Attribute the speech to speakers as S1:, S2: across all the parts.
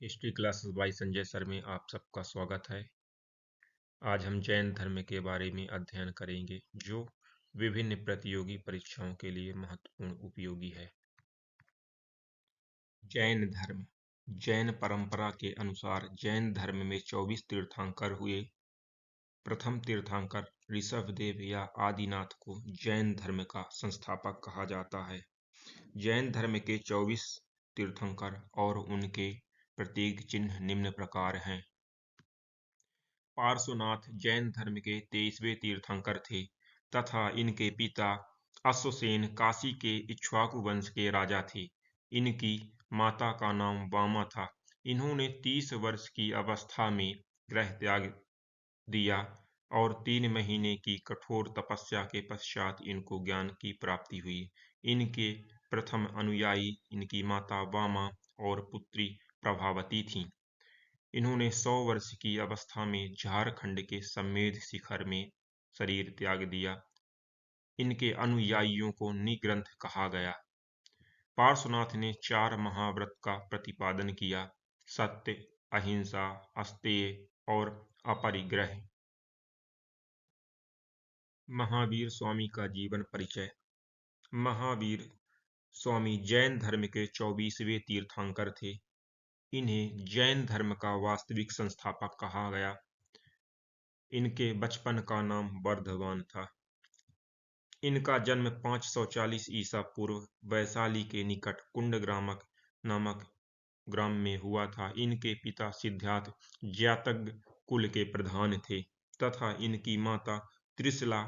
S1: History classes bye Sanjay sir में आप सबका स्वागत है। आज हम जैन धर्म के बारे में अध्ययन करेंगे जो विभिन्न प्रतियोगी परीक्षाओं के लिए महत्वपूर्ण उपयोगी है। जैन धर्म। जैन परंपरा के अनुसार जैन धर्म में 24 तीर्थंकर हुए। प्रथम तीर्थंकर ऋषभदेव या आदिनाथ को जैन धर्म का संस्थापक कहा जाता है। जैन धर्म के 24 तीर्थंकर और उनके प्रतीक चिन्ह निम्न प्रकार हैं। पार्श्वनाथ जैन धर्म के 23वें तीर्थंकर थे तथा इनके पिता अश्वसेन काशी के इक्ष्वाकु वंश के राजा थे। इनकी माता का नाम वामा था। इन्होंने 30 वर्ष की अवस्था में गृह त्याग दिया और 3 महीने की कठोर तपस्या के पश्चात इनको ज्ञान की प्राप्ति हुई। इनके प्रथम अनुयायी इनकी माता वामा और पुत्री प्रभावती थीं। इन्होंने 100 वर्ष की अवस्था में झारखंड के सम्मेद शिखर में शरीर त्याग दिया। इनके अनुयायियों को निग्रंथ कहा गया। पार्श्वनाथ ने 4 महाव्रत का प्रतिपादन किया: सत्य, अहिंसा, अस्तेय और अपरिग्रह। महावीर स्वामी का जीवन परिचय। महावीर स्वामी जैन धर्म के 24वें तीर्थंकर थे। इन्हें जैन धर्म का वास्तविक संस्थापक कहा गया। इनके बचपन का नाम वर्धमान था। इनका जन्म 540 ईसा पूर्व वैशाली के निकट कुंडग्रामक नामक ग्राम में हुआ था। इनके पिता सिद्धार्थ जातक कुल के प्रधान थे तथा इनकी माता त्रिशला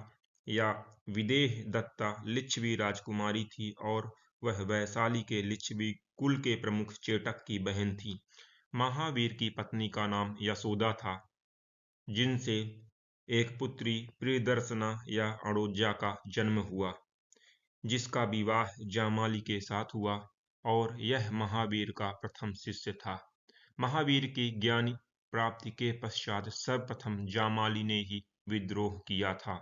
S1: या विदेह दत्ता लिच्छवी राजकुमारी थी और वह वैशाली के लिच्छवी कुल के प्रमुख चेटक की बहन थी। महावीर की पत्नी का नाम यशोदा था, जिनसे एक पुत्री प्रियदर्शना या अड़ोजा का जन्म हुआ, जिसका विवाह जामाली के साथ हुआ और यह महावीर का प्रथम शिष्य था। महावीर की ज्ञान प्राप्ति के पश्चात सर्वप्रथम जामाली ने ही विद्रोह किया था।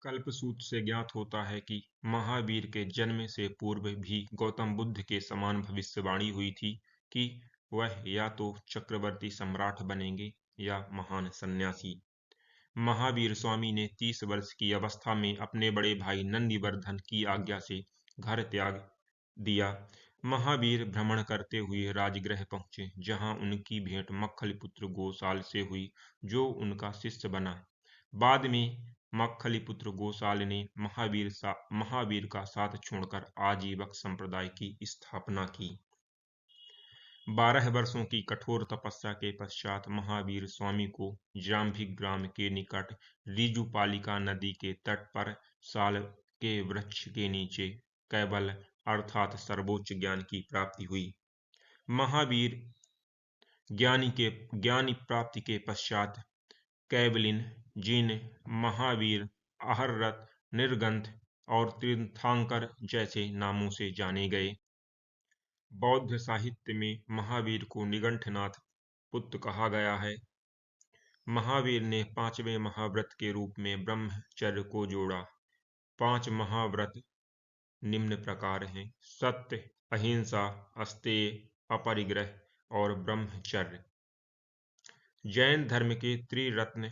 S1: कल्पसूत्र से ज्ञात होता है कि महावीर के जन्म से पूर्व भी गौतम बुद्ध के समान भविष्यवाणी हुई थी कि वह या तो चक्रवर्ती सम्राट बनेंगे या महान सन्यासी। महावीर स्वामी ने 30 वर्ष की अवस्था में अपने बड़े भाई नंदिवर्धन की आज्ञा से घर त्याग दिया। महावीर भ्रमण करते हुए राजगृह पहुंचे, जहां उनकी भेंट मक्खलीपुत्र गोसाल से हुई, जो उनका शिष्य बना। बाद में मक्खलीपुत्र गोसाल ने महावीर का साथ छोड़कर आजीवक संप्रदाय की स्थापना की। 12 वर्षों की कठोर तपस्या के पश्चात महावीर स्वामी को जाम्भिक ग्राम के निकट ऋजुपालिका नदी के तट पर साल के वृक्ष के नीचे कैवल अर्थात सर्वोच्च ज्ञान की प्राप्ति हुई। महावीर ज्ञानी प्राप्ति के पश्चात कैवलिन, जिन, महावीर, आहरत, निर्गंथ और तीर्थंकर जैसे नामों से जाने गए। बौद्ध साहित्य में महावीर को निगंठनाथ पुत्र कहा गया है। महावीर ने 5वें महाव्रत के रूप में ब्रह्मचर्य को जोड़ा। 5 महाव्रत निम्न प्रकार हैं: सत्य, अहिंसा, अस्तेय, अपरिग्रह और ब्रह्मचर्य। जैन धर्म के त्रिरत्न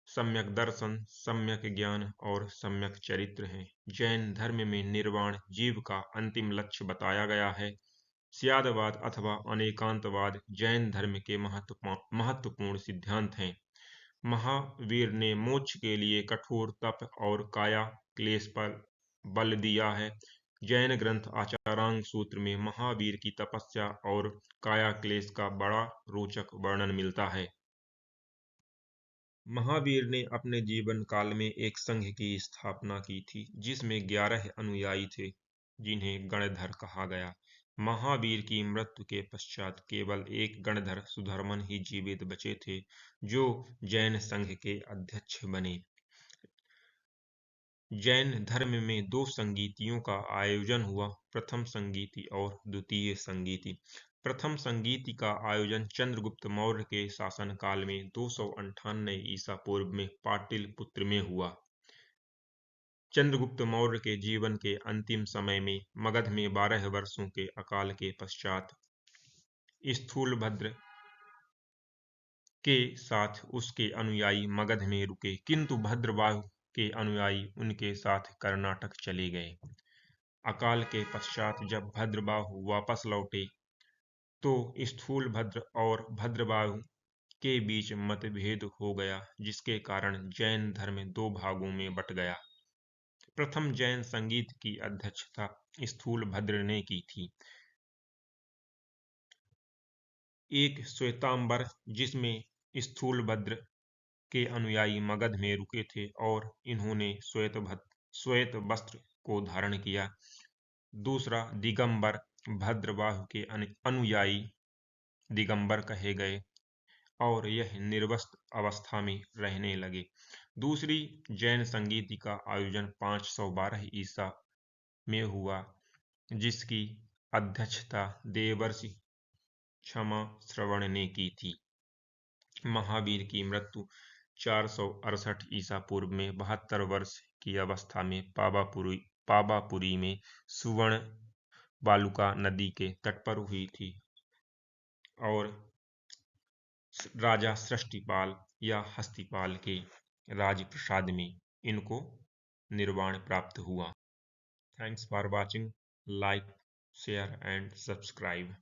S1: सम्यक दर्शन, सम्यक ज्ञान और सम्यक चरित्र हैं। जैन धर्म में निर्वाण जीव का अंतिम लक्ष्य बताया गया है। स्यादवाद अथवा अनेकांतवाद जैन धर्म के महत्वपूर्ण सिद्धांत हैं। महावीर ने मोक्ष के लिए कठोर तप और काया क्लेश पर बल दिया है। जैन ग्रंथ आचारांग सूत्र में महावीर की तपस्या और काया क्लेश का बड़ा रोचक वर्णन मिलता है। महावीर ने अपने जीवन काल में एक संघ की स्थापना की थी, जिसमें 11 अनुयायी थे, जिन्हें गणधर कहा गया। महावीर की मृत्यु के पश्चात केवल एक गणधर सुधर्मन ही जीवित बचे थे, जो जैन संघ के अध्यक्ष बने। जैन धर्म में 2 संगीतियों का आयोजन हुआ, प्रथम संगीति और द्वितीय संगीति। प्रथम संगीति का आयोजन चंद्रगुप्त मौर्य के शासनकाल में 298 ईसा पूर्व में पाटलिपुत्र में हुआ। चंद्रगुप्त मौर्य के जीवन के अंतिम समय में मगध में 12 वर्षों के अकाल के पश्चात स्थूलभद्र के साथ उसके अनुयायी मगध में रुके, किंतु भद्रबाहु के अनुयायी उनके साथ कर्नाटक चले गए। अकाल के पश्चात जब भद्रबाहु वापस लौटे तो स्थूलभद्र और भद्रबाहु के बीच मतभेद हो गया, जिसके कारण जैन धर्म 2 भागों में बट गया। प्रथम जैन संगीत की अध्यक्षता स्थूलभद्र ने की थी। एक श्वेतांबर जिसमें स्थूलभद्र के अनुयायी मगध में रुके थे और इन्होंने श्वेत वस्त्र को धारण किया। दूसरा दिगंबर, भद्रबाहु के अनुयायी दिगंबर कहे गए और यह निर्वस्त्र अवस्था में रहने लगे। दूसरी जैन संगीति का आयोजन 512 ईसा में हुआ, जिसकी अध्यक्षता देवर्षि क्षमा श्रवण ने की थी। महावीर की मृत्यु 468 ईसा पूर्व में 72 वर्ष की अवस्था में पावापुरी में सुवर्ण बालुका नदी के तट पर हुई थी और राजा सृष्टिपाल या हस्तिपाल के राजप्रसाद में इनको निर्वाण प्राप्त हुआ। Thanks for watching. Like, share and subscribe.